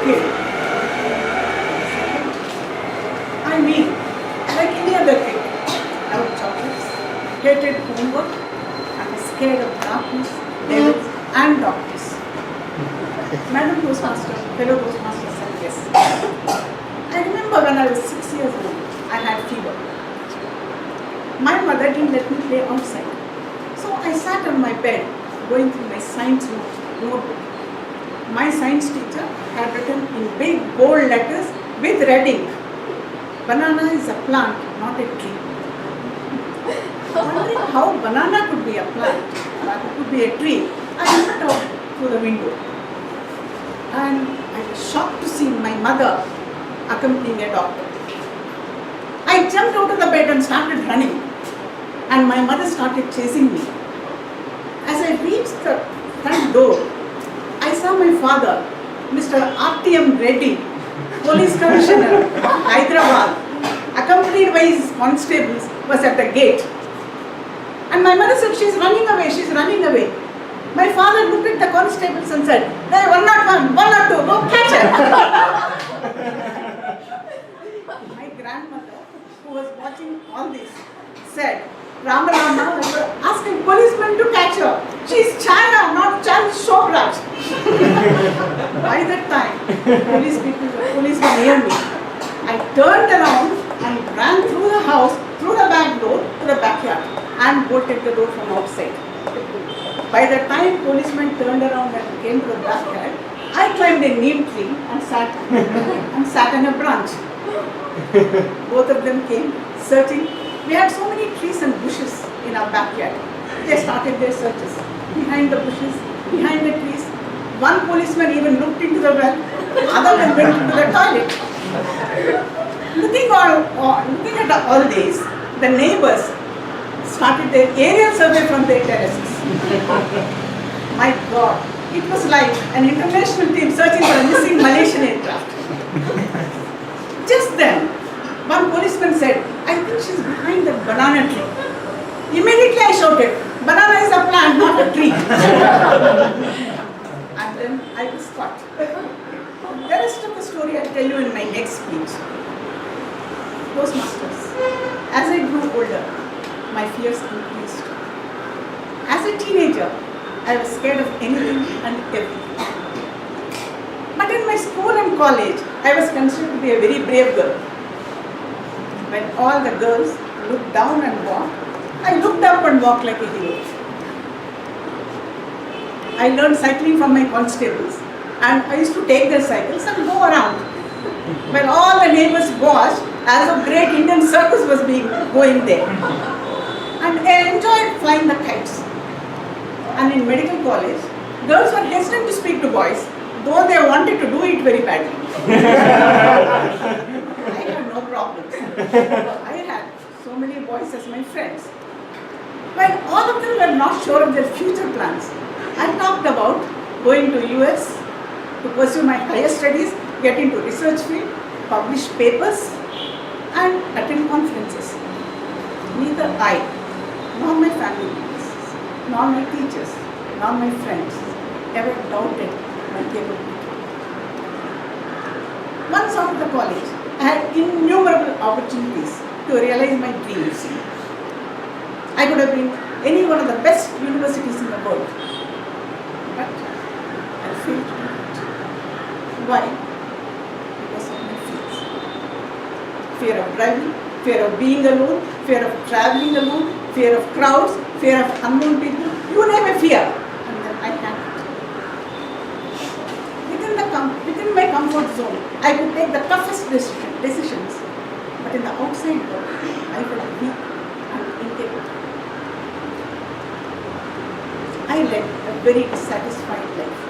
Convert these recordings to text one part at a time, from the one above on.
kid. I mean, like any other kid, loved chocolates, hated homework, and was scared of darkness, devils, and doctors. Madam Toastmaster, fellow Toastmaster said yes. I remember when I was 6 years old, I had fever. My mother didn't let me play outside. So I sat on my bed, going through my science notebook. My science teacher had written in big bold letters with red ink, "Banana is a plant, not a tree." Wondering how banana could be a plant, but it could be a tree, I looked out through the window. And I was shocked to see my mother accompanying a doctor. I jumped out of the bed and started running. And my mother started chasing me. As I reached the front door, I saw my father, Mr. RTM Reddy, Police Commissioner, Hyderabad, accompanied by his constables, was at the gate. And my mother said, "She's running away, she's running away." My father looked at the constables and said, "Hey, 101, 102, go catch her." My grandmother, who was watching all this, said, "Rama Rama, asking policemen to catch her. She's China, not Charles Shobraj." By that time, police were near me. I turned around and ran through the house, through the back door, to the backyard, and bolted the door from outside. By the time policemen turned around and came to the backyard, I climbed a neem tree and sat on a branch. Both of them came searching. We had so many trees and bushes in our backyard. They started their searches. Behind the bushes, behind the trees. One policeman even looked into the well. Other one went into the toilet. Looking at all this, the neighbors started their aerial survey from their terraces. My God, it was like an international team searching for a missing Malaysian aircraft. Just then, one policeman said, "I think she's behind the banana tree." Immediately I shouted, "Banana is a plant, not a tree." And then I was caught. The rest of the story I'll tell you in my next speech. Toastmasters, as I grew older, my fears increased. As a teenager, I was scared of anything and everything. But in my school and college, I was considered to be a very brave girl. When all the girls looked down and walked, I looked up and walked like a hero. I learned cycling from my constables, and I used to take their cycles and go around. When all the neighbors watched, as a great Indian circus was going there. And I enjoyed flying the kites. And in medical college, girls were hesitant to speak to boys, though they wanted to do it very badly. I had no problems. I had so many boys as my friends. When all of them were not sure of their future plans, I talked about going to US to pursue my higher studies, get into research field, publish papers, and attend conferences. Neither I, nor my family members, nor my teachers, nor my friends ever doubted my capability. Once out of the college, I had innumerable opportunities to realize my dreams. I could have been any one of the best universities in the world, but I failed to do it. Why? Because of my fears. Fear of driving, fear of being alone, fear of traveling alone, fear of crowds, fear of unknown people. You name a fear, and then I had it. Within my comfort zone, I could take the toughest decisions, but in the outside world, I felt weak and incapable. I led a very dissatisfied life.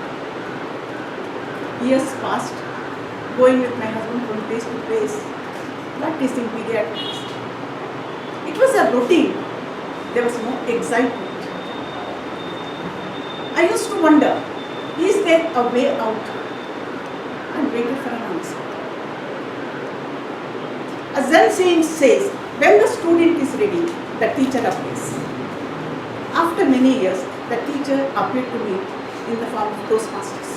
Years passed, going with my husband from place to place, practicing pediatrics. It was a routine. There was no excitement. I used to wonder, is there a way out? And waited for an answer. A Zen saying says, when the student is ready, the teacher appears. After many years, the teacher appeared to me in the form of Toastmasters.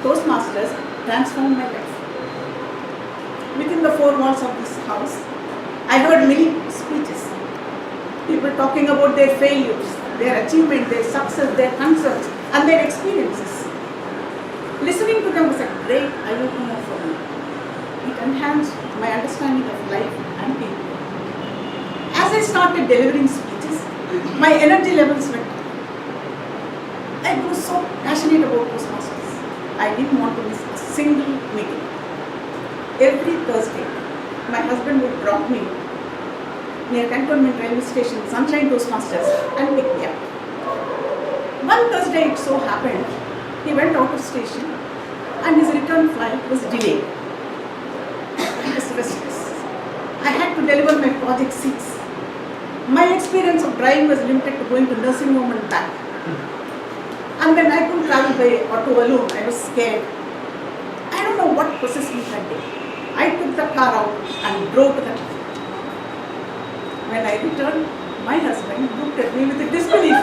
Toastmasters transformed my life. Within the four walls of this house, I heard many speeches. People talking about their failures, their achievement, their success, their concerns, and their experiences. Listening to them was a great eye-opener for me. It enhanced my understanding of life and people. As I started delivering speeches, my energy levels went up. I grew so passionate about Toastmasters. I didn't want to miss a single meeting. Every Thursday, my husband would drop me near Cantonment Railway Station, Sunshine Toastmasters, and pick me up. One Thursday it so happened, he went out of station and his return flight was delayed. I was restless. I had to deliver my Project 6. My experience of driving was limited to going to nursing home and back. And when I couldn't travel by auto alone, I was scared. I don't know what possessed me that day. I took the car out and drove to the traffic. When I returned, my husband looked at me with disbelief.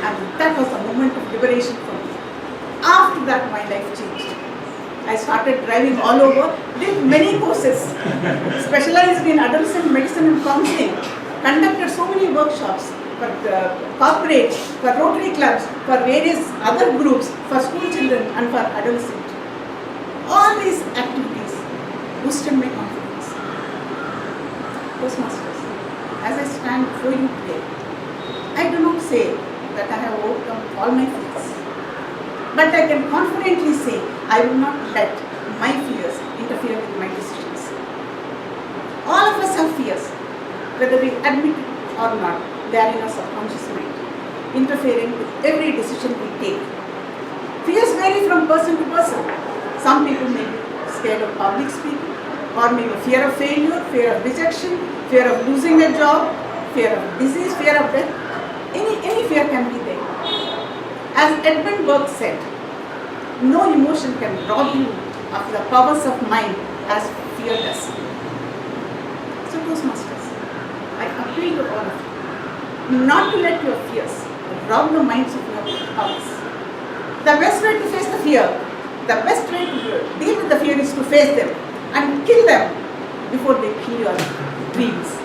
And that was a moment of liberation for me. After that, my life changed. I started driving all over, did many courses, specialized in adolescent medicine and counseling, conducted so many workshops for corporates, for Rotary clubs, for various other groups, for school children and for adolescents. All these activities boosted my confidence. Toastmasters, as I stand before you today, I do not say that I have overcome all my fears. But I can confidently say I will not let my fears interfere with my decisions. All of us have fears, whether we admit it or not. They are in our subconscious mind, interfering with every decision we take. Fears vary from person to person. Some people may be scared of public speaking, or maybe fear of failure, fear of rejection, fear of losing a job, fear of disease, fear of death. Any fear can be there. As Edmund Burke said, no emotion can rob you of the powers of mind as fear does. So Toastmasters, I appeal to all of you not to let your fears rob the minds of your powers. The best way to face the fear, the best way to deal with the fear is to face them and kill them before they kill your dreams.